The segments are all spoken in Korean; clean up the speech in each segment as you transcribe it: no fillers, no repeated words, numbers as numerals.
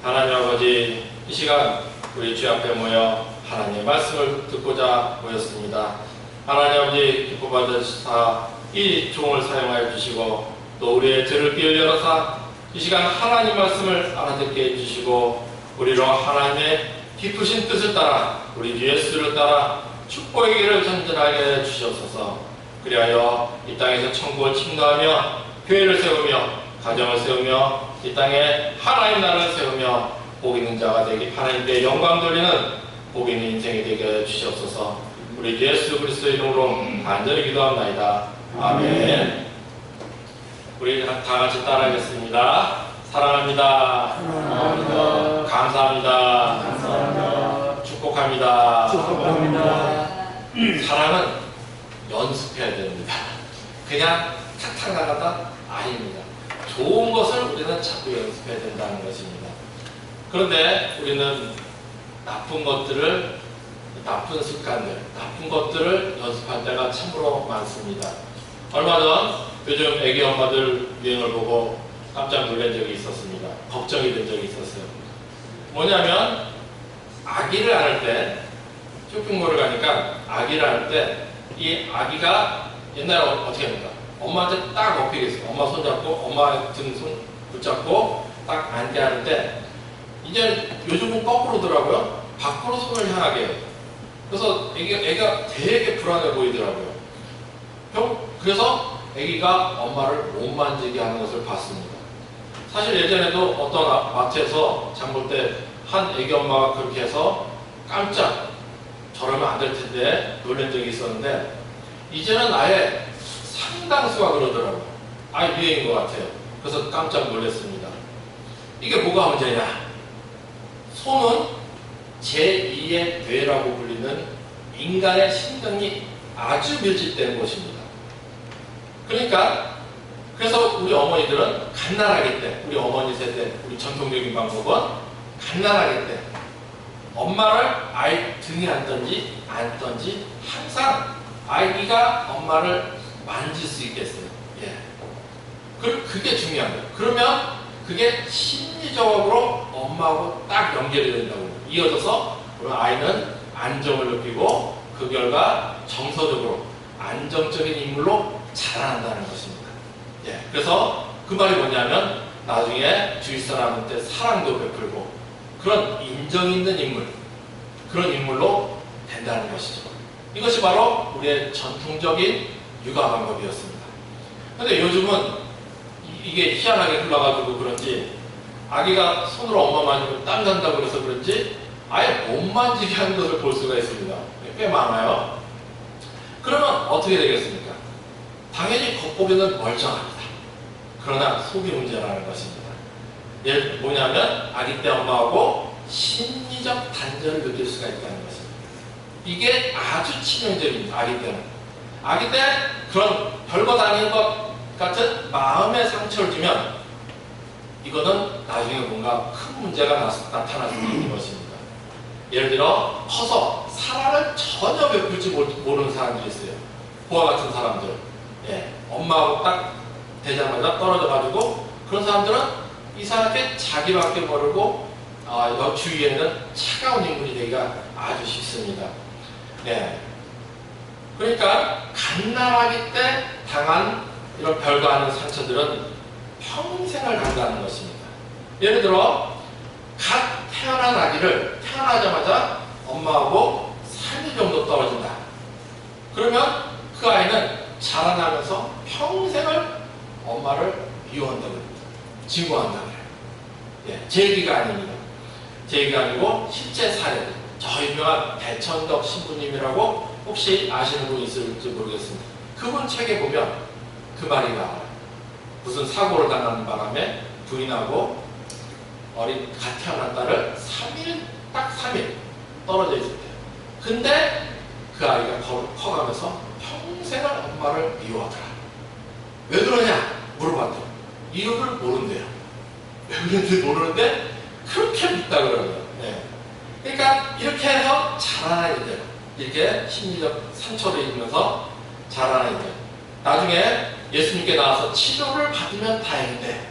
하나님 아버지, 이 시간 우리 주 앞에 모여 하나님의 말씀을 듣고자 모였습니다. 하나님 아버지, 기뻐 받으시사 이 종을 사용하여 주시고 또 우리의 들을 귀를 열어사 이 시간 하나님 말씀을 알아듣게 해주시고 우리로 하나님의 깊으신 뜻을 따라 우리 주 예수를 따라 축복의 길을 전진하게 해주시옵소서. 그리하여 이 땅에서 천국을 침노하며 교회를 세우며 가정을 세우며 이 땅에 하나님 나라를 세우며 복 있는 자가 되기, 하나님께 영광 돌리는 복 있는 인생이 되게 해주시옵소서. 우리 예수 그리스도의 이름으로 간절히 기도합나이다. 아멘. 우리 다 같이 따라하겠습니다. 사랑합니다. 사랑합니다. 감사합니다. 감사합니다. 축복합니다. 축복합니다. 사랑은 연습해야 됩니다. 그냥 탁탁 나가다 아닙니다. 좋은 것을 우리는 자꾸 연습해야 된다는 것입니다. 그런데 우리는 나쁜 것들을, 나쁜 습관들, 나쁜 것들을 연습할 때가 참으로 많습니다. 얼마 전 요즘 애기 엄마들 유행을 보고 깜짝 놀란 적이 있었습니다. 걱정이 된 적이 있었어요. 뭐냐면 아기를 안을 때, 쇼핑몰을 가니까 아기를 안을 때 이 아기가 옛날에 어떻게 합니까? 엄마한테 딱 업히겠어요. 엄마 손잡고 엄마 등 손 붙잡고 딱 앉게 하는데 이제 요즘은 거꾸로더라고요. 밖으로 손을 향하게 해요. 그래서 애가 되게 불안해 보이더라고요. 그래서 애기가 엄마를 못 만지게 하는 것을 봤습니다. 사실 예전에도 어떤 마트에서 장 볼 때 한 애기 엄마가 그렇게 해서 깜짝 저러면 안 될 텐데 놀란 적이 있었는데 이제는 아예 상당수가 그러더라고요. 아예 유행인 것 같아요. 그래서 깜짝 놀랐습니다. 이게 뭐가 문제냐? 손은 제2의 뇌라고 불리는 인간의 신경이 아주 밀집된 곳입니다. 그러니까 그래서 우리 어머니들은 갓난아기 때, 우리 어머니 세대, 우리 전통적인 방법은 갓난아기 때 엄마를 아이 등에 앉든지 앉든지 항상 아이가 엄마를 만질 수 있게 했어요. 예. 그게 중요한 거예요. 그러면 그게 심리적으로 엄마하고 딱 연결이 된다고. 이어져서 아이는 안정을 느끼고 그 결과 정서적으로 안정적인 인물로 자라난다는 것입니다. 예. 그래서 그 말이 뭐냐면 나중에 주위 사람한테 사랑도 베풀고 그런 인정 있는 인물, 그런 인물로 된다는 것이죠. 이것이 바로 우리의 전통적인 육아 방법이었습니다. 그런데 요즘은 이게 희한하게 흘러가지고 그런지 아기가 손으로 엄마 만지면 땀 난다고 그래서 그런지 아예 못 만지게 하는 것을 볼 수가 있습니다. 꽤 많아요. 그러면 어떻게 되겠습니까? 당연히 겉보기는 멀쩡합니다. 그러나 속이 문제라는 것입니다. 얘 뭐냐면 아기 때 엄마하고 심리적 단절을 느낄 수가 있다는 것입니다. 이게 아주 치명적입니다. 아기 때는. 아기 때 그런 별거 다 아닌 것 같은 마음의 상처를 주면 이거는 나중에 뭔가 큰 문제가 나타날 수 있는 것입니다. 예를 들어 커서 사랑을 전혀 베풀지 모르는 사람들이 있어요. 보아 같은 사람들. 예, 엄마하고 딱 되자마자 떨어져가지고 그런 사람들은 이상하게 자기밖에 모르고 주위에는 차가운 인물이 되기가 아주 쉽습니다. 네. 그러니까 갓난아기 때 당한 이런 별거 아닌 상처들은 평생을 간다는 것입니다. 예를 들어 갓 태어난 아기를 태어나자마자 엄마하고 3일 정도 떨어진다. 그러면 그 아이는 자라나면서 평생을 엄마를 미워한다고 합니다. 증오한다고 해요. 예, 제 얘기가 아닙니다. 제 얘기가 아니고 실제 사례. 저 유명한 대천덕 신부님이라고 혹시 아시는 분 있을지 모르겠습니다. 그분 책에 보면 그 말이 나와요. 무슨 사고를 당하는 바람에 부인하고 어린 갓 태어난 딸을 3일, 딱 3일 떨어져 있을 때. 근데 그 아이가 커가면서 평생을 엄마를 미워하더라. 왜 그러냐? 물어봤더니 이유를 모른대요. 왜 그런지 모르는데 그렇게 믿다 그러고요. 네. 그러니까 이렇게 해서 자라나야 돼요. 이렇게 심리적 상처를 입으면서 자라나야 돼요. 나중에 예수님께 나와서 치료를 받으면 다행인데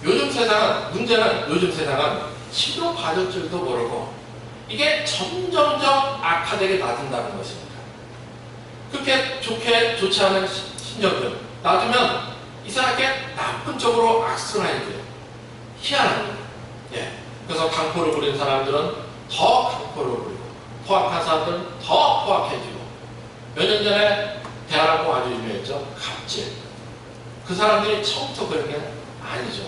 요즘 세상은, 문제는 요즘 세상은 시도 받을 줄도 모르고 이게 점점점 악화되게 놔둔다는 것입니다. 그렇게 좋지 않은 신경들 놔두면 이상하게 나쁜 쪽으로 악순환이 돼요. 희한합니다. 예. 그래서 강포를 부린 사람들은 더 강포를 부리고 포악한 사람들은 더 포악해지고, 몇 년 전에 대한항공 아주 유명했죠. 갑질. 그 사람들이 처음부터 그런 게 아니죠.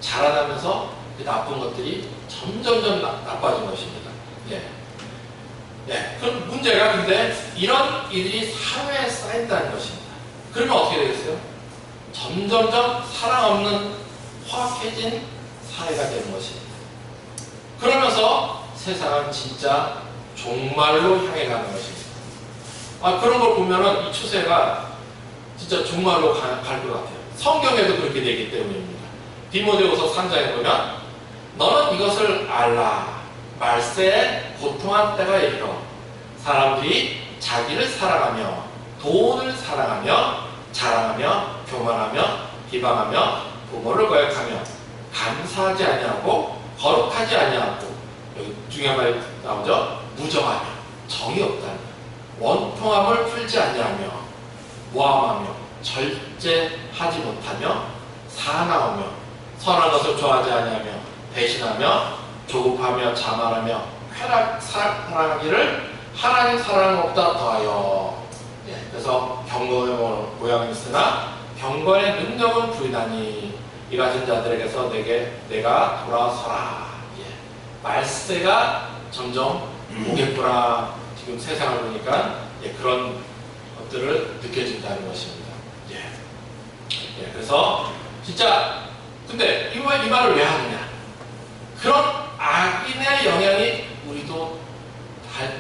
자라나면서 그 나쁜 것들이 점점점 나빠진 것입니다. 예. 예. 그럼 문제가, 근데 이런 일이 사회에 쌓인다는 것입니다. 그러면 어떻게 되겠어요? 점점점 사랑 없는 포악해진 사회가 되는 것입니다. 그러면서 세상은 진짜 종말로 향해 가는 것입니다. 그런 걸 보면은 이 추세가 진짜 종말로 갈 것 같아요. 성경에도 그렇게 되기 때문입니다. 디모데후서 3장에 보면 너는 이것을 알라. 말세에 고통한 때가 이르러 사람들이 자기를 사랑하며 돈을 사랑하며 자랑하며 교만하며 비방하며 부모를 거역하며 감사하지 아니하고 거룩하지 아니하고, 여기 중요한 말이 나오죠. 무정하며 정이 없다며 원통함을 풀지 아니하며 모함하며 절제하지 못하며 사나우며 선한 것을 좋아하지 아니하며 배신하며 조급하며 자만하며 쾌락 사랑하기를 하나님 사랑은 없다 더하여. 예, 그래서 경건의 모양은 있으나 경건의 능력은 부인하니 이 같은 자들에게서 내가 돌아서라. 예, 말세가 점점 오겠구나. 지금 세상을 보니까 그런 것들을 느껴진다는 것입니다. 예, 그래서 진짜, 근데 이 말을 왜 하느냐? 그런 악인의 영향이 우리도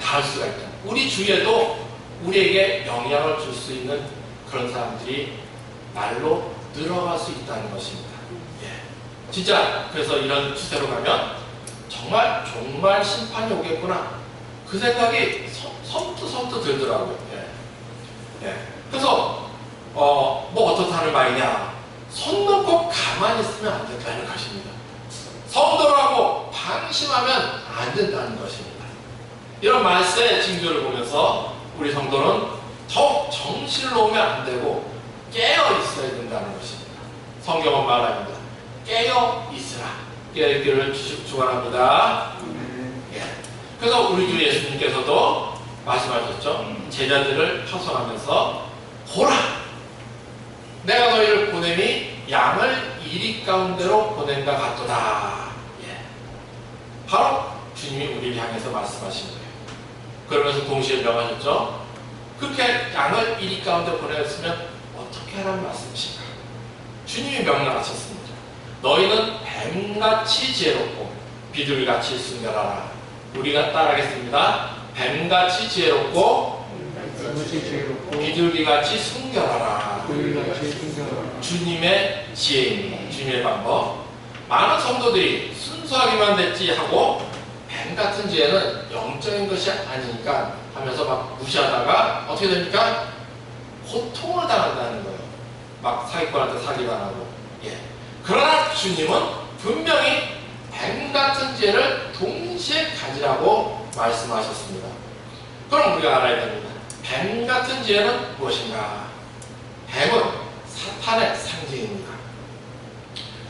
닿을 수가 있다. 우리 주위에도 우리에게 영향을 줄 수 있는 그런 사람들이 말로 늘어갈 수 있다는 것입니다. 예. 진짜 그래서 이런 추세로 가면 정말 종말 심판이 오겠구나, 그 생각이 섬뜩 들더라고요. 예. 예. 그래서 뭐 어떻다는 말이냐? 손 놓고 가만히 있으면 안 된다는 것입니다. 성도라고 방심하면 안 된다는 것입니다. 이런 말세의 징조를 보면서 우리 성도는 더욱 정신을 놓으면 안 되고 깨어 있어야 된다는 것입니다. 성경은 말합니다. 깨어 있으라. 깨어 있기를 축원합니다. 예. 그래서 우리 주 예수님께서도 말씀하셨죠. 제자들을 파송하면서 보라, 내가 너희를 보냄이 양을 이리 가운데로 보낸다 같도다. 예. 바로 주님이 우리를 향해서 말씀하신 거예요. 그러면서 동시에 명하셨죠. 그렇게 양을 이리 가운데 보냈으면 어떻게 하라는 말씀이신가? 주님이 명령하셨습니다. 너희는 뱀같이 지혜롭고 비둘기같이 순결하라. 우리가 따라하겠습니다. 뱀같이 지혜롭고 비둘기같이 순결하라. 주님의 지혜입니다. 주님의 방법. 많은 성도들이 순수하기만 됐지 하고 뱀 같은 지혜는 영적인 것이 아니니까 하면서 막 무시하다가 어떻게 됩니까? 고통을 당한다는 거예요. 막 사기꾼한테 사기당하고. 예. 그러나 주님은 분명히 뱀 같은 지혜를 동시에 가지라고 말씀하셨습니다. 그럼 우리가 알아야 됩니다. 뱀 같은 지혜는 무엇인가? 뱀은 사탄의 상징입니다.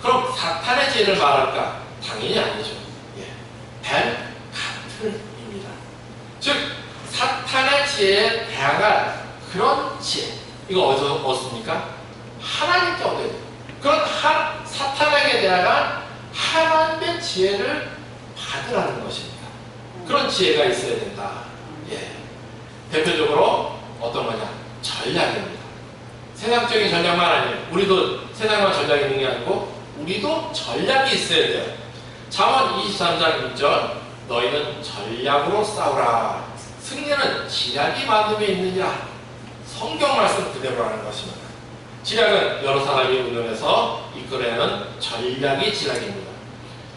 그럼 사탄의 지혜를 말할까? 당연히 아니죠. 예. 뱀 같은입니다. 즉 사탄의 지혜에 대항할 그런 지혜, 이거 어디서 얻습니까? 하나님께 얻어야 돼요. 그런 사탄에게 대항할 하나님의 지혜를 받으라는 것입니다. 그런 지혜가 있어야 된다. 예. 대표적으로 어떤 거냐? 전략입니다. 세상적인 전략만 아니에요. 우리도 세상만 전략이 있는 게 아니고 우리도 전략이 있어야 돼요. 잠언 23장 6절, 너희는 전략으로 싸우라. 승리는 지략이 많음에 있느니라. 성경 말씀 그대로 하는 것입니다. 지략은 여러 사람이 운영해서 이끌어내는 전략이 지략입니다.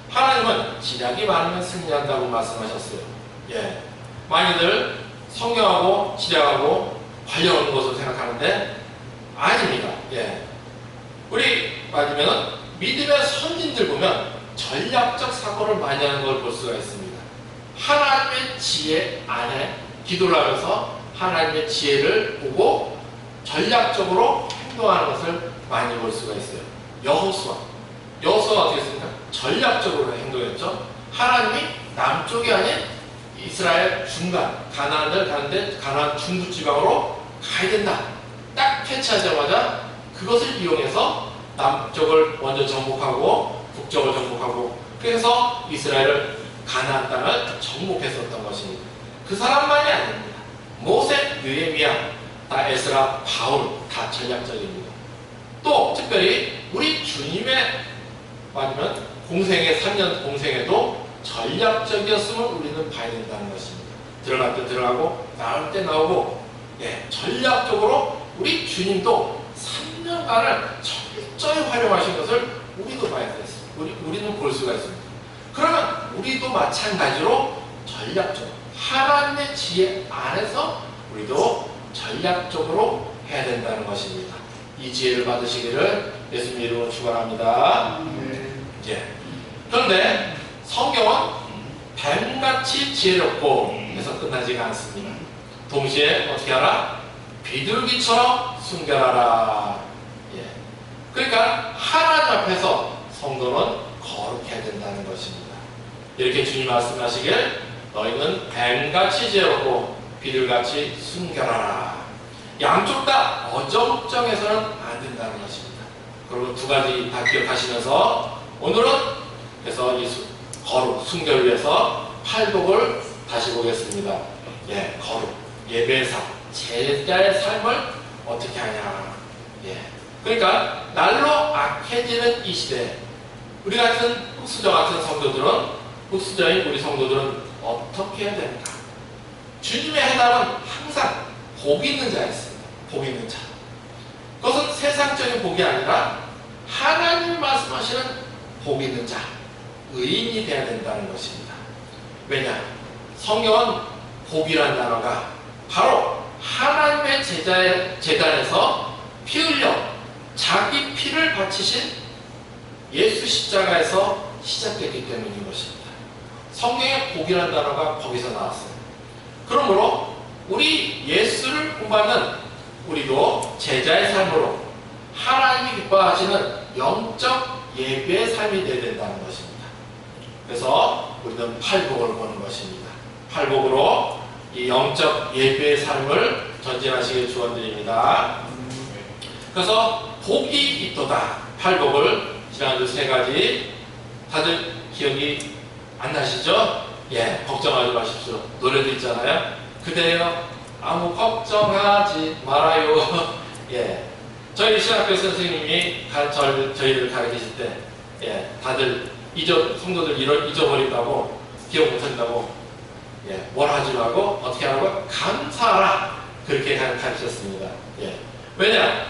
하나님은 지략이 많으면 승리한다고 말씀하셨어요. 예. 많이들 성경하고 지략하고 관련 없는 것으로 생각하는데 아닙니다. 예. 우리 맞으면은 믿음의 선진들 보면 전략적 사고를 많이 하는 걸 볼 수가 있습니다. 하나님의 지혜 안에 기도를 하면서 하나님의 지혜를 보고 전략적으로 행동하는 것을 많이 볼 수가 있어요. 여호수아가 어떻게 했습니까? 전략적으로 행동했죠. 하나님이 남쪽이 아닌 이스라엘 중간 가나안을 가는데 가나안 중부 지방으로 가야 된다. 딱 캐치하자마자 그것을 이용해서 남쪽을 먼저 정복하고 북쪽을 정복하고 그래서 이스라엘을 가나안 땅을 정복했었던 것입니다. 그 사람만이 아닙니다. 모세, 느헤미야, 다 에스라, 바울 다 전략적입니다. 또 특별히 우리 주님의 아니면 공생의 3년 공생에도 전략적이었음을 우리는 봐야 된다는 것입니다. 들어갈 때 들어가고 나올 때 나오고 전략적으로 우리 주님도 3년간을 철저히 활용하신 것을 우리도 봐야 되겠습니다. 우리는 볼 수가 있습니다. 그러면 우리도 마찬가지로 전략적으로 하나님의 지혜 안에서 우리도 전략적으로 해야 된다는 것입니다. 이 지혜를 받으시기를 예수님 이름으로 축원합니다. 그런데 성경은 뱀같이 지혜롭고 해서 끝나지가 않습니다. 동시에 어떻게 하라? 비둘기처럼 순결하라. 그러니까 하나님 앞에서 성도는 거룩해야 된다는 것입니다. 이렇게 주님 말씀하시길 너희는 뱀같이 지혜롭고 비둘기같이 순결하라. 양쪽 다 어정쩡해서는 안 된다는 것입니다. 그리고 두 가지 다 기억하시면서 오늘은 그래서 이 거룩, 순결을 위해서 팔복을 다시 보겠습니다. 거룩, 예배사, 제자의 삶을 어떻게 하냐. 그러니까 날로 악해지는 이 시대에 우리 같은 흑수저 같은 성도들은 흑수저인 우리 성도들은 어떻게 해야 됩니까? 주님의 해답은 항상 복 있는 자였습니다. 복 있는 자. 그것은 세상적인 복이 아니라 하나님 말씀하시는 복 있는 자, 의인이 되어야 된다는 것입니다. 왜냐? 성경은 복이라는 단어가 바로 하나님의 제단에서 피 흘려 자기 피를 바치신 예수 십자가에서 시작됐기 때문인 것입니다. 성경의 복이라는 단어가 거기서 나왔어요. 그러므로 우리 예수를 본받는 우리도 제자의 삶으로 하나님이 기뻐하시는 영적 예배의 삶이 되어야 된다는 것입니다. 그래서 우리는 팔복을 보는 것입니다. 팔복으로 이 영적 예배의 삶을 전진하시길 축원드립니다. 그래서 복이 있도다. 팔복을 지난주 세 가지 다들 기억이 안 나시죠? 걱정하지 마십시오. 노래도 있잖아요. 그대여 아무 걱정하지 말아요. 저희 신학교 선생님이 저희를 가르치실 때 다들 성도들 잊어버린다고 기억 못한다고 뭘 하지 말고 어떻게 하라고? 감사하라. 그렇게 가르쳤습니다. 왜냐?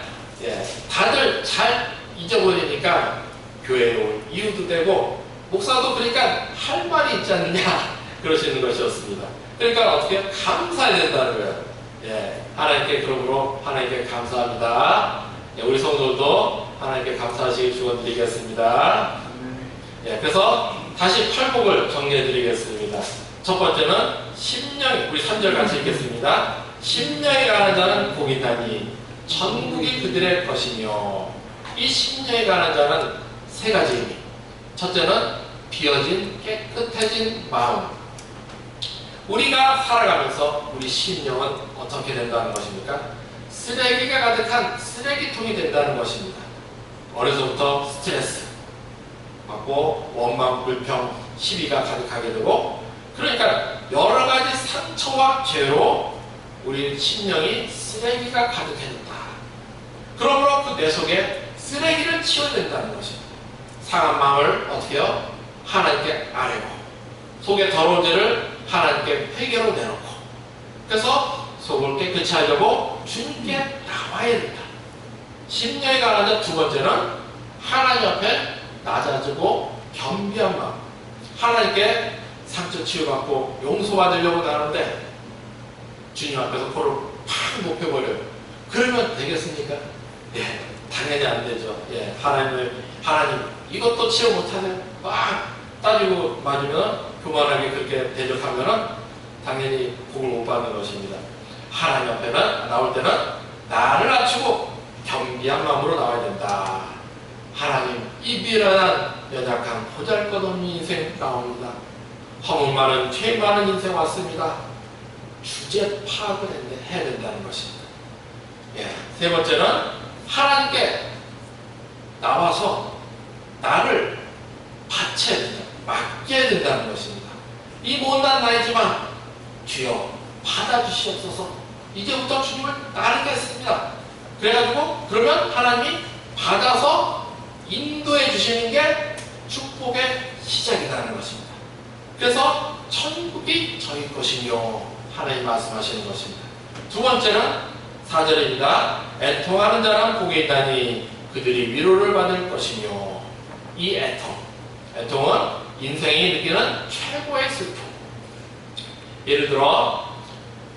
다들 잘 잊어버리니까 교회에 올 이유도 되고 목사도 그러니까 할 말이 있지 않느냐 그러시는 것이었습니다. 그러니까 어떻게 감사해야 된다는 거예요. 하나님께 그러므로 하나님께 감사합니다. 우리 성도들도 하나님께 감사하시길 축원드리겠습니다. 그래서 다시 팔복을 정리해 드리겠습니다. 첫 번째는 심령이 우리 3절 같이 읽겠습니다. 심령이 가는 자는 복이 있나니 천국이 그들의 것이며 이 심령이 가는 자는 세 가지 의미. 첫째는 비어진 깨끗해진 마음. 우리가 살아가면서 우리 심령은 어떻게 된다는 것입니까? 쓰레기가 가득한 쓰레기통이 된다는 것입니다. 어려서부터 스트레스 받고 원망, 불평, 시비가 가득하게 되고 그러니까 여러 가지 상처와 죄로 우리 심령이 쓰레기가 가득해졌다. 그러므로 그 내 속에 쓰레기를 치워야 된다는 것입니다. 상한 마음을 어떻게 해요? 하나님께 아뢰고 속에 더러운 죄를 하나님께 회개로 내놓고 그래서 속을 깨끗이 하려고 주님께 나와야 된다. 심령이 가는 두 번째는 하나님 앞에 낮아지고 겸비한 마음. 하나님께 상처 치유받고 용서받으려고 나오는데 주님 앞에서 코를 팍 높여버려요. 그러면 되겠습니까? 당연히 안 되죠. 하나님 이것도 치료 못하네. 막 따지고 맞으면 교만하게 그렇게 대적하면은 당연히 복을 못 받는 것입니다. 하나님 앞에는 나올 때는 나를 낮추고 겸비한 마음으로 나와야 된다. 하나님, 이 미련한 연약한 보잘것없는 인생 나옵니다. 허물 많은 죄 많은 인생 왔습니다. 주제 파악을 해야 된다는 것입니다. 예, 세 번째는 하나님께 나와서 나를 바쳐야 된다. 맡겨야 된다는 것입니다. 이 못난 나이지만 주여 받아주시옵소서. 이제부터 주님을 따르겠습니다. 그래가지고 그러면 하나님이 받아서 인도해 주시는 게 축복의 시작이라는 것입니다. 그래서 천국이 저희 것이며 하나님 말씀하시는 것입니다. 두 번째는 4절입니다. 애통하는 자는 복이 있나니 그들이 위로를 받을 것이며. 이 애통은 인생이 느끼는 최고의 슬픔. 예를 들어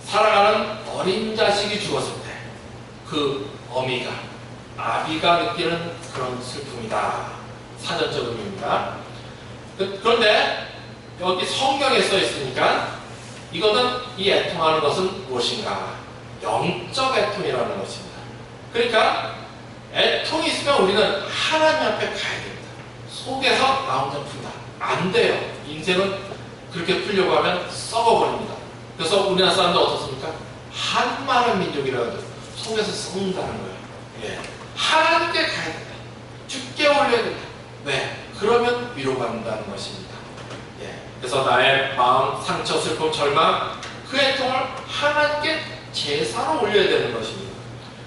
사랑하는 어린 자식이 죽었을 때 그 어미가 아비가 느끼는 그런 슬픔이다. 사전적 의미입니다. 그런데 여기 성경에 써 있으니까 이거는 이 애통하는 것은 무엇인가? 영적 애통이라는 것입니다. 그러니까 애통이 있으면 우리는 하나님 앞에 가야 됩니다. 속에서 나 혼자 푼다. 안 돼요. 인생은 그렇게 풀려고 하면 썩어버립니다. 그래서 우리나라 사람들 어떻습니까? 한마음 민족이라고 하죠. 속에서 썩는다는 거예요. 예. 하나님께 가야 된다. 주께 올려야 된다. 왜? 그러면 위로받는다는 것입니다. 예. 그래서 나의 마음, 상처, 슬픔, 절망, 그 애통을 하나님께 제사로 올려야 되는 것입니다.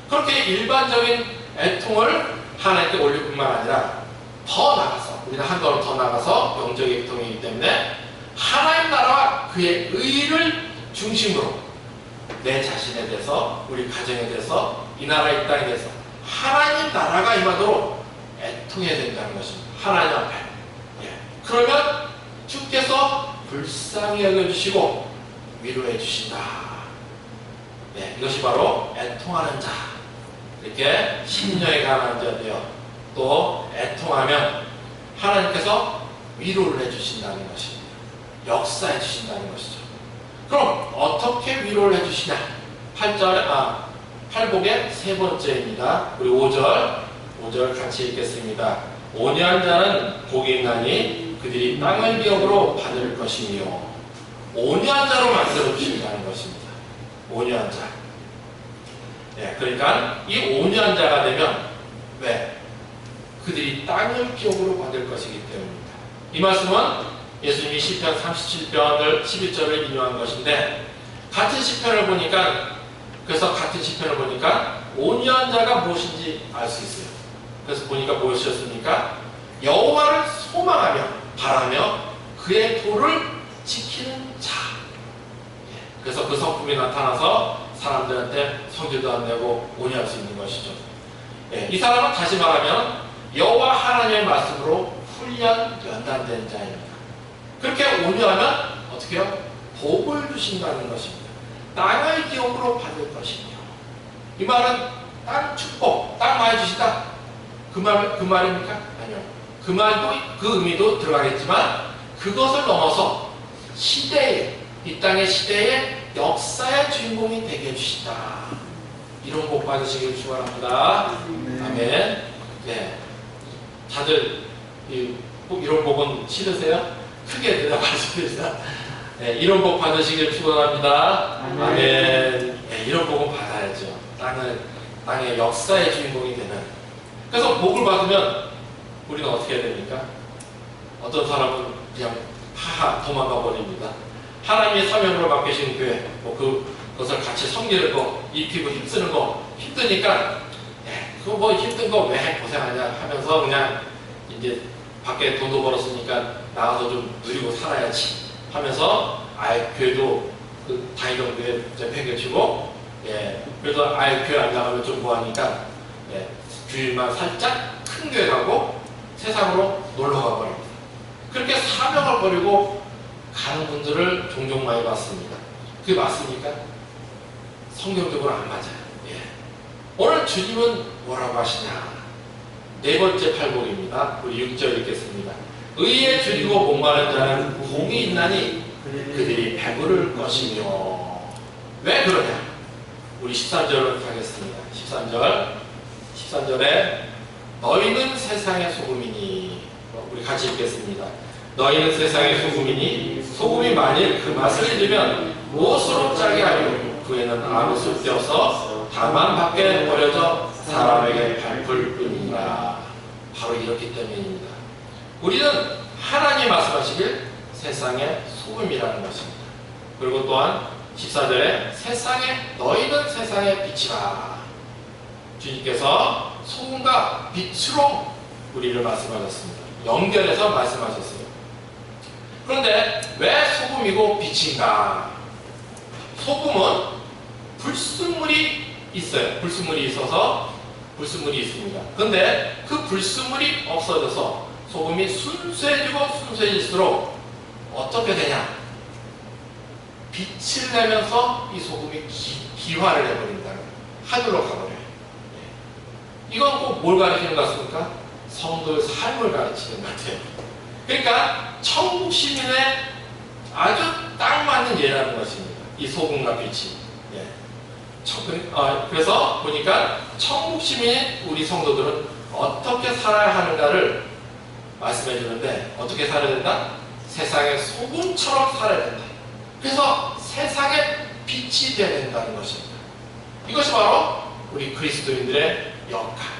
그렇게 일반적인 애통을 하나님께 올릴 뿐만 아니라 더 나가서, 우리는 한 걸음 더 나가서 영적인 애통이기 때문에 하나님 나라와 그의 의를 중심으로 내 자신에 대해서, 우리 가정에 대해서, 이 나라 이 땅에 대해서 하나님 나라가 임하도록 애통해야 된다는 것입니다. 하나님 앞에. 예. 그러면 주께서 불쌍히 여겨주시고 위로해 주신다. 예. 이것이 바로 애통하는 자. 이렇게 심령에 강한 자되어 또 애통하면 하나님께서 위로를 해주신다는 것입니다. 역사해 주신다는 것이죠. 그럼 어떻게 위로를 해주시냐? 8복의 세 번째입니다. 우리 5절 같이 읽겠습니다. 온유한 자는 복이 있나니 그들이 땅을 기업으로 받을 것이며. 온유한 자로 만들어 주신다는 것입니다. 온유한 자. 예, 그러니까 이 온유한 자가 되면 왜? 그들이 땅을 기업으로 받을 것이기 때문입니다. 이 말씀은 예수님이 시편 37편을 11절을 인용한 것인데, 같은 시편을 보니까, 그래서 같은 시편을 보니까 온유한 자가 무엇인지 알 수 있어요. 그래서 보니까 무엇이었습니까? 여호와를 소망하며 바라며 그의 도를 지키는 자. 그래서 그 성품이 나타나서 사람들한테 성질도 안 내고 온유할 수 있는 것이죠. 이 사람은 다시 말하면 여호와 하나님의 말씀으로 훈련 연단된 자입니다. 그렇게 온유하면 어떻게 해요? 복을 주신다는 것입니다. 땅을 기업으로 받을 것이며. 이 말은 땅 축복, 땅 많이 주시다. 그 말입니까? 아니요. 그 말도, 그 의미도 들어가겠지만 그것을 넘어서 시대에, 이 땅의 시대의 역사의 주인공이 되게 해주신다. 이런 복 받으시길 축원합니다. 아멘. 네. 다들 이런 복은 싫으세요? 크게 대답하십니다. 네, 이런 복 받으시길 축원합니다. 아멘. 네, 이런 복은 받아야죠. 땅의 역사의 주인공이 되는. 그래서 복을 받으면 우리는 어떻게 해야 됩니까? 어떤 사람은 그냥 도망가 버립니다. 하나님의 사명으로 맡기신 교회, 그것을 같이 섬기는 거, 입히고 힘쓰는 거 힘드니까, 그거 뭐 힘든 거 왜 고생하냐 하면서 그냥 이제 밖에 돈도 벌었으니까 나가서 좀 누리고 살아야지 하면서 아예 교회도 다니던 교회 팽개치고, 그래도 아예 교회 안 나가면 좀 뭐하니까 주일만 살짝 큰 교회 가고 세상으로 놀러 가버립니다. 그렇게 사명을 버리고 가는 분들을 종종 많이 봤습니다. 그게 맞습니까? 성경적으로 안 맞아요. 오늘 주님은 뭐라고 하시냐? 네 번째 팔복입니다. 우리 6절 읽겠습니다. 의에 줄이고 목마른 자는 복이 있나니 그들이 배부를 것이며. 왜 그러냐? 우리 13절을 가겠습니다. 13절에 너희는 세상의 소금이니. 우리 같이 읽겠습니다. 너희는 세상의 소금이니 소금이 만일 그 맛을 잃으면 무엇으로 짜게 하려? 그 애는 아무 쓸데없어 다만 밖에 버려져 사람에게 밟을 뿐이니라. 바로 이렇기 때문입니다. 우리는 하나님 말씀하시길 세상의 소금이라는 것입니다. 그리고 또한 14절에 너희는 세상의 빛이라. 주님께서 소금과 빛으로 우리를 말씀하셨습니다. 연결해서 말씀하셨어요. 그런데 왜 소금이고 빛인가? 소금은 불순물이 있어요. 불순물이 있습니다. 그런데 그 불순물이 없어져서 소금이 순수해질수록 어떻게 되냐? 빛을 내면서 이 소금이 기화를 해버린다는 거예요. 하늘로 가버려요. 이건 꼭 뭘 가리키는 것 같습니까? 성도의 삶을 가르치는 것 같아요. 그러니까 천국 시민의 아주 딱 맞는 예라는 것입니다. 이 소금과 빛이. 그래서 보니까 천국 시민인 우리 성도들은 어떻게 살아야 하는가를 말씀해 주는데, 어떻게 살아야 된다? 세상의 소금처럼 살아야 된다. 그래서 세상의 빛이 되어야 된다는 것입니다. 이것이 바로 우리 그리스도인들의 역할.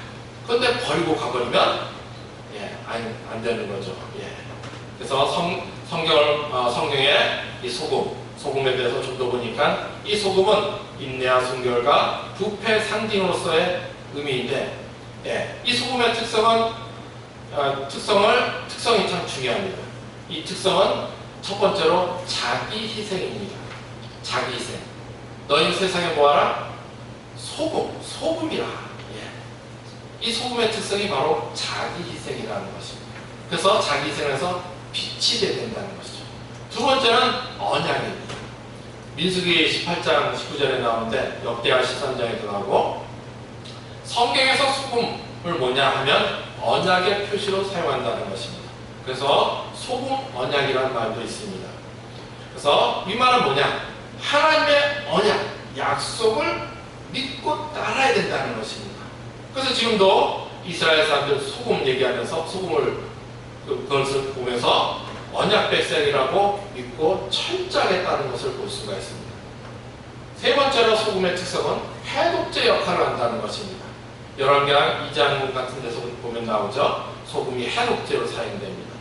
그런데 버리고 가버리면 안 되는 거죠. 그래서 성경에 이 소금에 대해서 좀 더 보니까 이 소금은 인내와 순결과 부패 상징으로서의 의미인데, 이 소금의 특성이 참 중요합니다. 이 특성은 첫 번째로 자기 희생입니다. 자기 희생. 너희는 세상에 뭐하라? 소금이라. 이 소금의 특성이 바로 자기 희생이라는 것입니다. 그래서 자기 희생에서 빛이 되야 된다는 것이죠. 두 번째는 언약입니다. 민수기 18장 19절에 나오는데 역대하 13장에도 나오고, 성경에서 소금을 뭐냐 하면 언약의 표시로 사용한다는 것입니다. 그래서 소금 언약이라는 말도 있습니다. 그래서 이 말은 뭐냐? 하나님의 언약, 약속을 믿고 따라야 된다는 것입니다. 그래서 지금도 이스라엘 사람들 소금 얘기하면서 그것을 보면서 언약 백성이라고 믿고 철저하게 따르는 것을 볼 수가 있습니다. 세 번째로 소금의 특성은 해독제 역할을 한다는 것입니다. 열왕기상 2장 같은 데서 보면 나오죠. 소금이 해독제로 사용됩니다.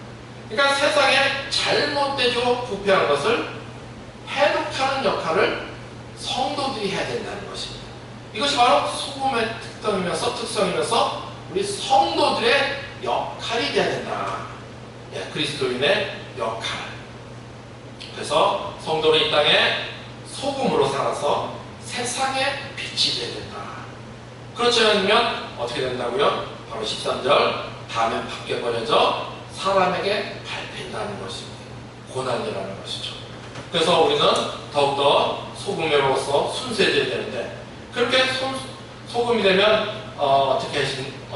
그러니까 세상에 잘못되고 부패한 것을 해독하는 역할을 성도들이 해야 된다는 것입니다. 이것이 바로 소금의 특성이면서 우리 성도들의 역할이 되어야 된다. 그리스도인의 역할. 그래서 성도는 이 땅에 소금으로 살아서 세상의 빛이 되어야 된다. 그렇지 않으면 어떻게 된다고요? 바로 13절, 다음엔 밖에 버려져 사람에게 밟힌다는 것입니다. 고난이라는 것이죠. 그래서 우리는 더욱더 소금으로서 순수해져야 되는데, 그렇게 소금이 되면 어떻게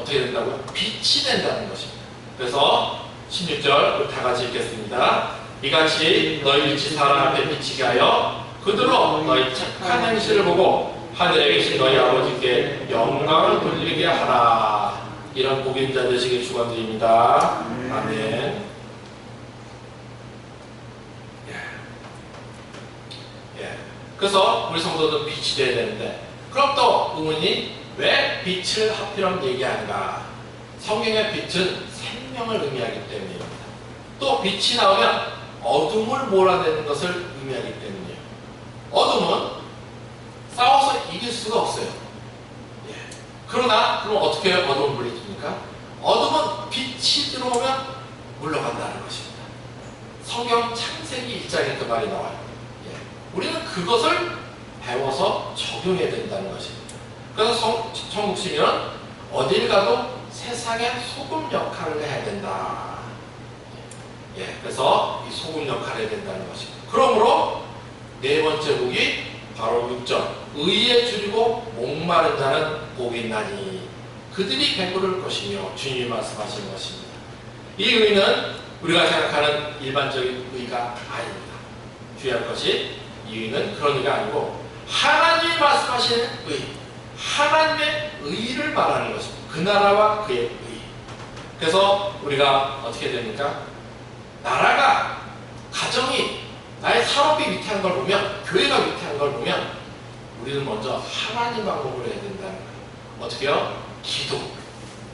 된다고요? 빛이 된다는 것입니다. 그래서 16절 우리 다 같이 읽겠습니다. 이같이 너희 빛이 사람 앞에 비치게 하여 그들로 너희 착한 행실을 보고 하늘에 계신 너희 아버지께 영광을 돌리게 하라. 이런 복임자 되시길 축원드립니다. 아멘. 그래서 우리 성도들은 빛이 되어야 되는데, 그럼 또 의문이 왜 빛을 하필이면 얘기하는가? 성경의 빛은 생명을 의미하기 때문입니다. 또 빛이 나오면 어둠을 몰아내는 것을 의미하기 때문이에요. 어둠은 싸워서 이길 수가 없어요. 그러나 그럼 어떻게 어둠을 물리칩니까? 어둠은 빛이 들어오면 물러간다는 것입니다. 성경 창세기 1장에 그 말이 나와요. 우리는 그것을 배워서 적용해야 된다는 것입니다. 그래서 천국시민은 어딜 가도 세상의 소금 역할을 해야 된다. 그래서 이 소금 역할을 해야 된다는 것입니다. 그러므로 네 번째 복이 바로 6절, 의에 줄이고 목마른 자는 복이 있나니 그들이 배부를 것이며 주님이 말씀하시는 것입니다. 이 의는 우리가 생각하는 일반적인 의가 아닙니다. 주의할 것이 이 의는 그런 의가 아니고 하나님이 말씀하시는 의, 하나님의 의를 말하는 것입니다. 그 나라와 그의 의. 그래서 우리가 어떻게 됩니까? 나라가, 가정이 나의 산업이 위태한 걸 보면, 교회가 위태한 걸 보면 우리는 먼저 하나님 방법으로 해야 된다는 거예요. 어떻게요?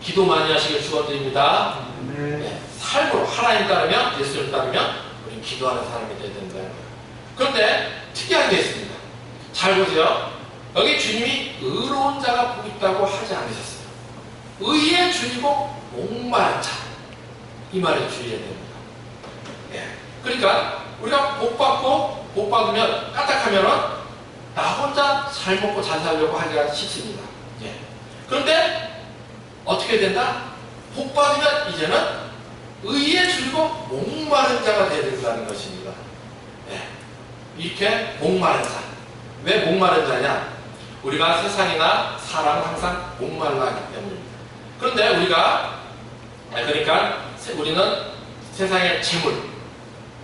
기도 많이 하시길 축원드립니다. 네, 삶으로 하나님 따르면, 예수를 따르면 우리는 기도하는 사람이 되어야 된다는 거예요. 그런데 특이한 게 있습니다. 잘 보세요. 여기 주님이 의로운 자가 복 있다고 하지 않으셨어요. 의에 줄이고 목마른 자, 이 말에 주의해야 됩니다. 예. 그러니까 우리가 복 받으면 까딱하면은 나 혼자 잘 먹고 잘 살려고 하기가 쉽습니다. 예. 그런데 어떻게 된다? 복 받으면 이제는 의에 줄이고 목마른 자가 되어야 된다는 것입니다. 예. 이렇게 목마른 자. 왜 목마른 자냐? 우리가 세상이나 사람은 항상 목말라 하기 때문입니다. 그런데 그러니까 우리는 세상의 재물,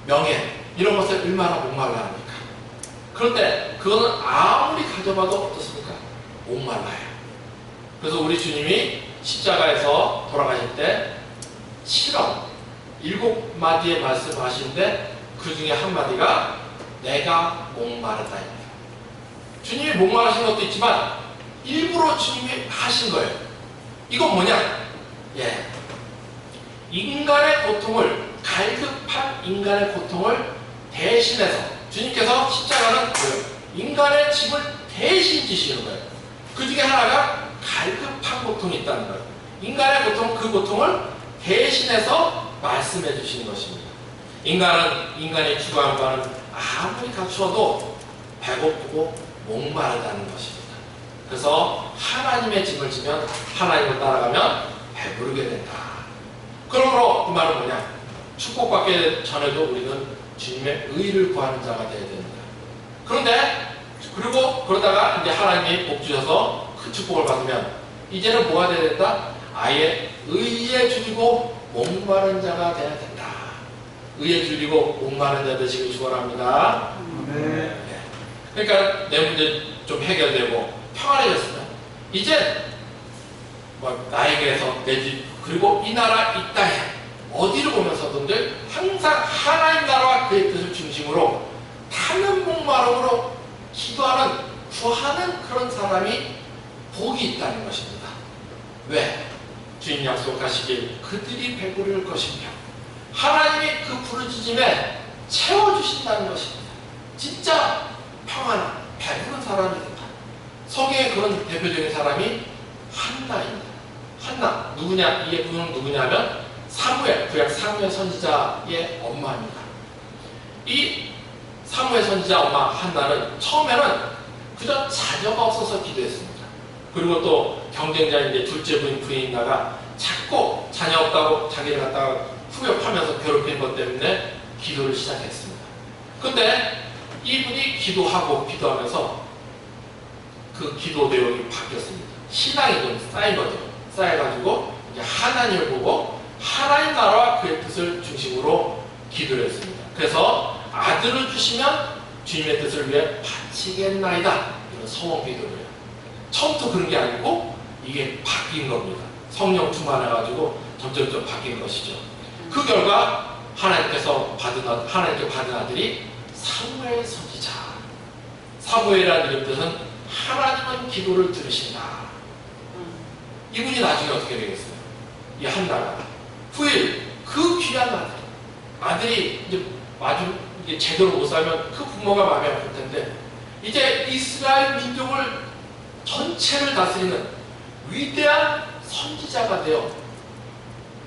명예 이런 것에 얼마나 목말라 합니까? 그런데 그거는 아무리 가져봐도 어떻습니까? 목말라요. 그래서 우리 주님이 십자가에서 돌아가실 때 7마디의 말씀하시는데 그 중에 한마디가 내가 목마르다입니다. 주님이 목마르신 것도 있지만 일부러 주님이 하신 거예요. 이건 뭐냐? 예. 인간의 고통을, 갈급한 인간의 고통을 대신해서 주님께서 십자가는 뭐예요? 인간의 짐을 대신 지시는 거예요. 그 중에 하나가 갈급한 고통이 있다는 거예요. 인간의 고통, 그 고통을 대신해서 말씀해 주시는 것입니다. 인간이 추구하는 바는 아무리 갖추어도 배고프고 목마르다는 것입니다. 그래서 하나님의 짐을 지면, 하나님을 따라가면 배부르게 된다. 그러므로 그 말은 뭐냐? 축복받기 전에도 우리는 주님의 의를 구하는 자가 되어야 됩니다. 그러다가 이제 하나님이 복 주셔서 그 축복을 받으면 이제는 뭐가 되어야 된다? 아예 의에 줄이고 목마른 자가 되어야 된다. 의에 줄이고 목마른 자 되시길 축원합니다. 네. 그러니까 내 문제 좀 해결되고 평안해졌으면 이제 나에게서 내 집 그리고 이 나라 이 땅에 어디를 보면서든지 항상 하나님 나라와 그의 뜻을 중심으로 타는 목마름으로 기도하는, 구하는 그런 사람이 복이 있다는 것입니다. 왜? 주님 약속하시길 그들이 배부를 것이며 하나님이 그 부르짖음에 채워주신다는 것입니다. 진짜 평안한, 배부른 사람이 된다. 성경의 그런 대표적인 사람이 한나입니다. 한나, 누구냐? 이게 그는 누구냐면 구약 사무엘 선지자의 엄마입니다. 이 사무엘 선지자 엄마 한나는 처음에는 그저 자녀가 없어서 기도했습니다. 그리고 또 경쟁자인데 둘째 부인 나가 자꾸 자녀 없다고 자기를 갖다가 후벼파면서 괴롭힌 것 때문에 기도를 시작했습니다. 근데 이분이 기도하면서 그 기도 내용이 바뀌었습니다. 신앙이 좀 쌓인 거죠. 쌓여가지고 이제 하나님을 보고 하나님 나라와 그의 뜻을 중심으로 기도를 했습니다. 그래서 아들을 주시면 주님의 뜻을 위해 바치겠나이다. 이런 소원 기도를 해요. 처음부터 그런 게 아니고 이게 바뀐 겁니다. 성령 충만해가지고 점점 바뀐 것이죠. 그 결과 하나님께 받은 아들이 사무엘 선지자. 사무엘이라는 이름 뜻은 하나님은 기도를 들으신다. 이분이 나중에 어떻게 되겠어요? 이 한나가 후일 그 귀한 아들이 이제 제대로 못 살면 그 부모가 마음이 아플 텐데 이제 이스라엘 민족을 전체를 다스리는 위대한 선지자가 되어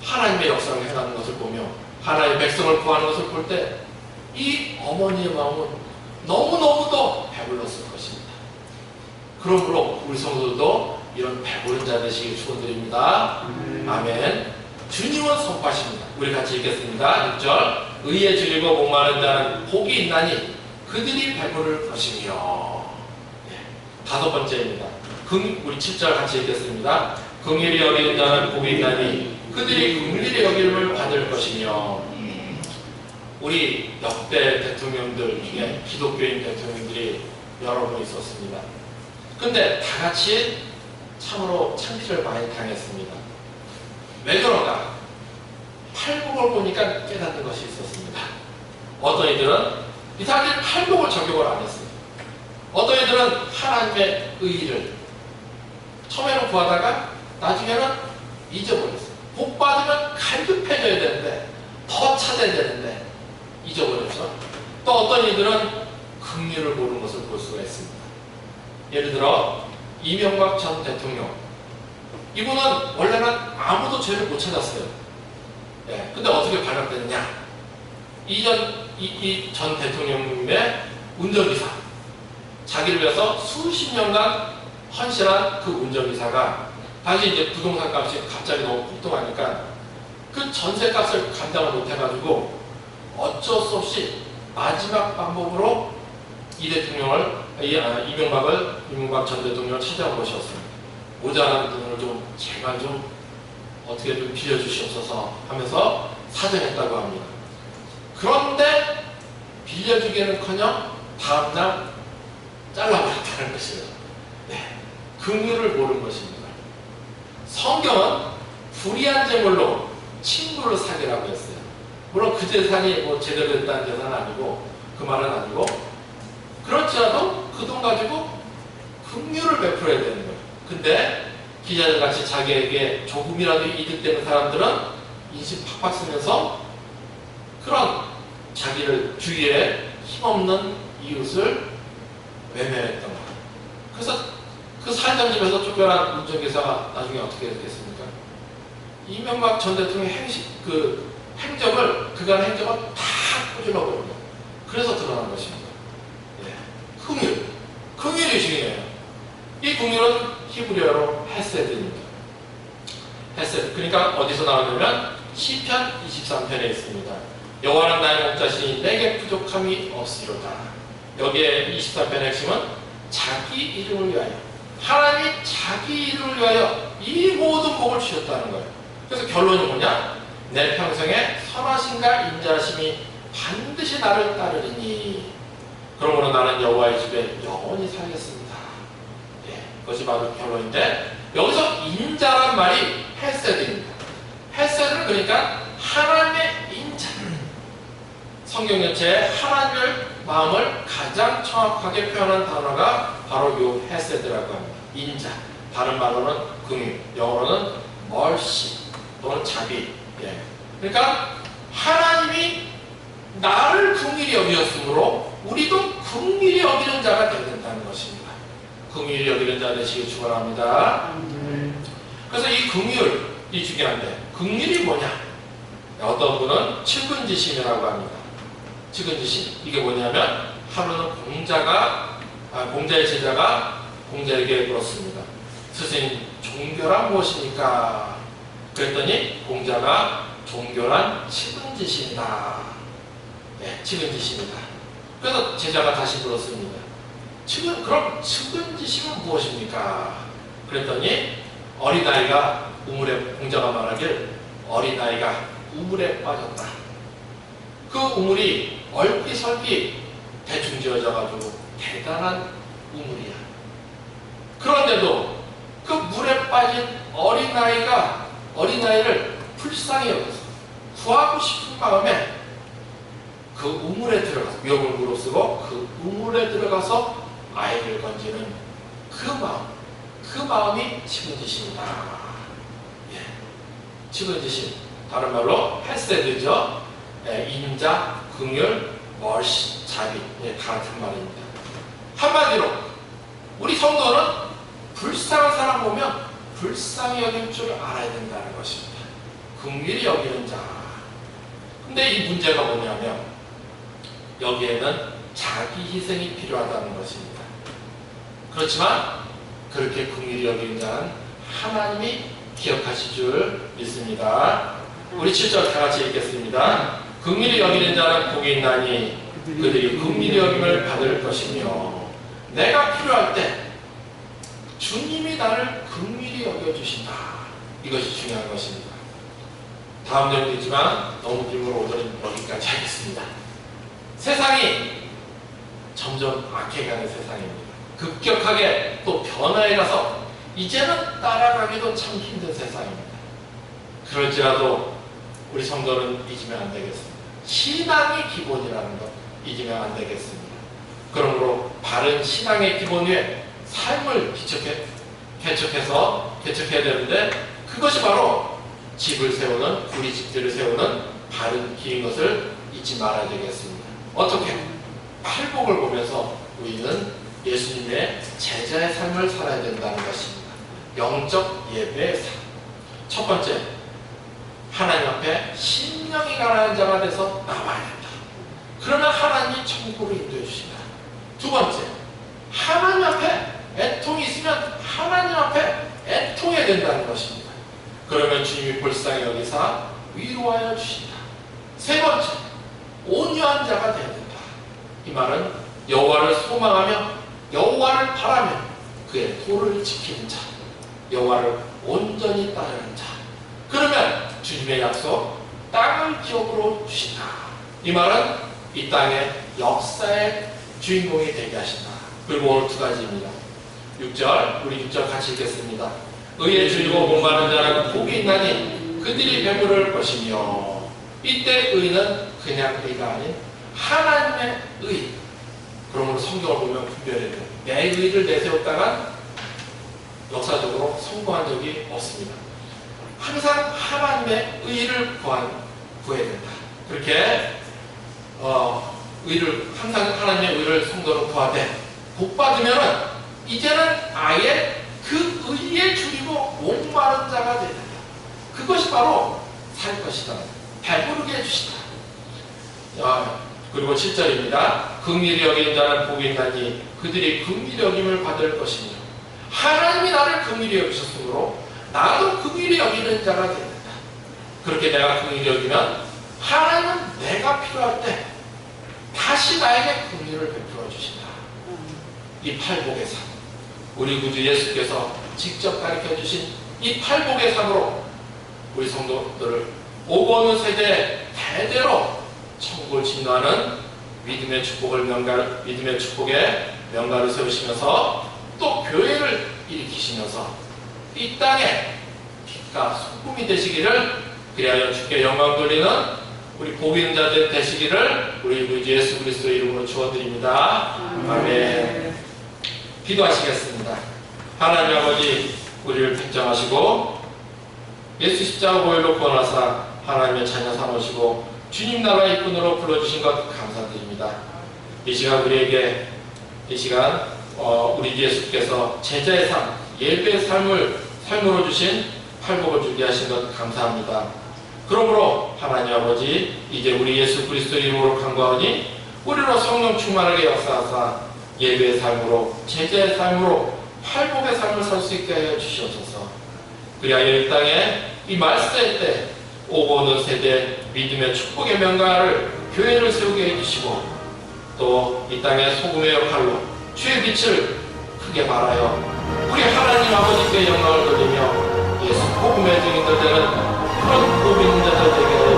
하나님의 역사를 행하는 것을 보며 하나님의 백성을 구하는 것을 볼 때 이 어머니의 마음은 너무너무도 배불렀을 것입니다. 그러므로 우리 성도들도 이런 배부른 자 되시길 축원드립니다. 아멘. 주님은 선포하십니다. 우리 같이 읽겠습니다. 6절 의에 줄이고 목마른 자는 복이 있나니 그들이 배부를 것이며. 네. 5번째입니다. 우리 7절 같이 읽겠습니다. 긍휼히 여기는 자는 복이 있나니 그들이 긍휼히 여김을 받을 것이며. 우리 역대 대통령들 중에 기독교인 대통령들이 여러 분 있었습니다. 근데 다 같이 참으로 창피를 많이 당했습니다. 왜 그런가? 팔복을 보니까 깨닫는 것이 있었습니다. 어떤 이들은 이 사람들이 팔복을 적용을 안 했어요. 어떤 이들은 하나님의 의의를 처음에는 구하다가 나중에는 잊어버렸어요. 복 받으면 갈급해져야 되는데, 더 찾아야 되는데 잊어버렸죠. 또 어떤 이들은 긍휼을 모르는 것을 볼 수가 있습니다. 예를 들어 이명박 전 대통령, 이분은 원래는 아무도 죄를 못 찾았어요. 예, 근데 어떻게 발각되느냐? 이 전 대통령님의 운전기사, 자기를 위해서 수십 년간 헌신한 그 운전기사가 당시 이제 부동산 값이 갑자기 너무 폭등하니까 그 전세값을 감당을 못해가지고 어쩔 수 없이 마지막 방법으로 이명박 전 대통령을 찾아온 것이었습니다. 모자란 돈을 좀 제발 좀 어떻게 좀 빌려주시옵소서 하면서 사정했다고 합니다. 그런데 빌려주기는커녕 다음날 잘라버렸다는 것이에요. 네, 긍휼을 모르는 것입니다. 성경은 불의한 재물로 친구를 사귀라고 했어요. 물론 그 재산이 뭐 제대로 됐다는 재산은 아니고, 그 말은 아니고, 그렇지 않아도 그 돈 가지고 긍휼을 베풀어야 되는 거예요. 근데 기자들 같이 자기에게 조금이라도 이득되는 사람들은 인심 팍팍 쓰면서 그런 자기를 주위에 힘없는 이웃을 외면했던 거예요. 그래서 그 살던 집에서 쫓겨난 운전기사가 나중에 어떻게 됐겠습니까? 이명박 전 대통령의 행적을, 그간 행적을 다 꼬질러버린 거예요. 그래서 드러난 것입니다. 예. 긍휼이 중요해요. 이 긍휼은 히브리어로 헤세드입니다. 헤세드. 그러니까 어디서 나오냐면 시편 23편에 있습니다. 여호와는 나의 목자시니 내게 부족함이 없으리로다. 여기에 23편의 핵심은 자기 이름을 위하여, 하나님이 자기 이름을 위하여 이 모든 복을 주셨다는 거예요. 그래서 결론이 뭐냐? 내 평생에 선하심과 인자하심이 반드시 나를 따르리니 그러므로 나는 여호와의 집에 영원히 살겠습니다. 예, 그것이 바로 결론인데, 여기서 인자란 말이 헤세드입니다. 헤세드는 그러니까 하나님의 인자. 성경 전체에 하나님의 마음을 가장 정확하게 표현한 단어가 바로 이 헤세드라고 합니다. 인자. 다른 말로는 긍휼, 영어로는 mercy 또는 자비. 예. 그러니까 하나님이 나를 긍휼히 여기셨으므로 우리도 긍휼히 여기는 자가 되야 된다는 것입니다. 긍휼히 여기는 자 되시길 축원합니다. 그래서 이 긍휼이 중요한데, 긍휼이 뭐냐? 어떤 분은 측은지심이라고 합니다. 측은지심, 이게 뭐냐면 하루는 공자의 제자가 공자에게 물었습니다. 스승님, 종교란 무엇입니까? 그랬더니 공자가 종교란 측은지심이다. 네, 측은지심이다. 그래서 제자가 다시 물었습니다. 그럼 측은지심은 무엇입니까? 그랬더니 어린아이가 공자가 말하길, 어린아이가 우물에 빠졌다. 그 우물이 얼핏설핏 대충 지어져가지고 대단한 우물이야. 그런데도 그 물에 빠진 어린아이를 불쌍히 여겨서 구하고 싶은 마음에 그 우물에 들어가서, 위험을 무릅쓰고 그 우물에 들어가서 아이를 건지는 그 마음이 측은지심이다. 예. 측은지심, 다른 말로 헤세드죠. 예, 인자, 긍휼, 멀시, 자비, 예, 다 같은 말입니다. 한마디로 우리 성도는 불쌍한 사람 보면 불쌍히 여길 줄 알아야 된다는 것입니다. 긍휼히 여기는 자. 근데 이 문제가 뭐냐면 여기에는 자기 희생이 필요하다는 것입니다. 그렇지만 그렇게 긍휼히 여기는 자는 하나님이 기억하실 줄 믿습니다. 우리 7절 다 같이 읽겠습니다. 긍휼히 여기는 자는 복이 있나니 그들이 긍휼히 여김을 받을 것이며. 내가 필요할 때 주님이 나를 긍휼히 여겨주신다. 이것이 중요한 것입니다. 다음 내용도 있지만 너무 길므로 오늘은 여기까지 하겠습니다. 세상이 점점 악해가는 세상입니다. 급격하게 또 변화해 가서 이제는 따라가기도 참 힘든 세상입니다. 그럴지라도 우리 성도는 잊으면 안 되겠습니다. 신앙의 기본이라는 것 잊으면 안 되겠습니다. 그러므로 바른 신앙의 기본 위에 삶을 개척해야 되는데, 그것이 바로 집을 세우는, 우리 집들을 세우는 바른 길인 것을 잊지 말아야 되겠습니다. 어떻게? 팔복을 보면서 우리는 예수님의 제자의 삶을 살아야 된다는 것입니다. 영적 예배의 삶. 첫 번째, 하나님 앞에 심령이 가난한 자가 돼서 나와야 된다. 그러면 하나님이 천국으로 인도해 주신다. 두 번째, 하나님 앞에 애통이 있으면 하나님 앞에 애통해야 된다는 것입니다. 그러면 주님이 불쌍히 여기사 위로하여 주신다. 세 번째, 온유한 자가 되어야 된다. 이 말은 여호와를 소망하며 여호와를 바라며 그의 도를 지키는 자, 여호와를 온전히 따르는 자. 그러면 주님의 약속, 땅을 기업으로 주신다. 이 말은 이 땅의 역사의 주인공이 되게 하신다. 그리고 오늘 두 가지입니다. 6절, 우리 6절 같이 읽겠습니다. 의에 줄이고 목마른 자는 복이 있나니 그들이 배부를 것이며. 이때 의는 그냥 의가 아닌 하나님의 의. 그러므로 성경을 보면 분별해야 돼요. 내 의를 내세웠다간 역사적으로 성공한 적이 없습니다. 항상 하나님의 의를 구해야 된다. 그렇게 항상 하나님의 의를 성도는 구하되, 복 받으면은 이제는 아예 그 의에 줄이고 목마른 자가 되야 된다. 그것이 바로 살 것이다. 배부르게 해주시다. 그리고 7절입니다. 긍휼히 여기는 자는 복이 있나니 그들이 긍휼히 여김을 받을 것이며. 하나님이 나를 긍휼히 여기셨으므로 나도 긍휼히 여기는 자가 되야 된다. 그렇게 내가 긍휼히 여기면 하나님은 내가 필요할 때 다시 나에게 긍휼을 베풀어 주신다. 이 팔복의 삶, 우리 구주 예수께서 직접 가르쳐 주신 이 팔복의 삶으로 우리 성도들을 오고 오는 세대에 대대로 천국을 진노하는 믿음의 축복의 명가를 세우시면서 또 교회를 일으키시면서 이 땅에 빛과 소금이 되시기를, 그리하여 주께 영광 돌리는 우리 복 있는 자들 되시기를 우리 구주 예수 그리스도의 이름으로 축원드립니다. 아멘. 기도하시겠습니다. 하나님 아버지, 우리를 백정하시고 예수 십자가 보혈로 구원하사 하나님의 자녀 삼으시고 주님 나라의 일꾼으로 불러주신 것 감사드립니다. 이 시간 우리에게, 이 시간 우리 예수께서 제자의 삶, 예배의 삶으로 주신 팔복을 주게 하신 것 감사합니다. 그러므로 하나님 아버지, 이제 우리 예수 그리스도의 이름으로 간구하니 우리로 성령 충만하게 역사하사 예배의 삶으로, 제자의 삶으로 팔복의 삶을 살 수 있게 하여 주시옵소서. 그리하여 이 땅에 이 말세 때 오고 오는 세대 믿음의 축복의 명가를, 교회를 세우게 해주시고, 또 이 땅의 소금의 역할로 주의 빛을 크게 발하여 우리 하나님 아버지께 영광을 돌리며 예수 복음의 증인들 되는 그런 복 있는 자들 되게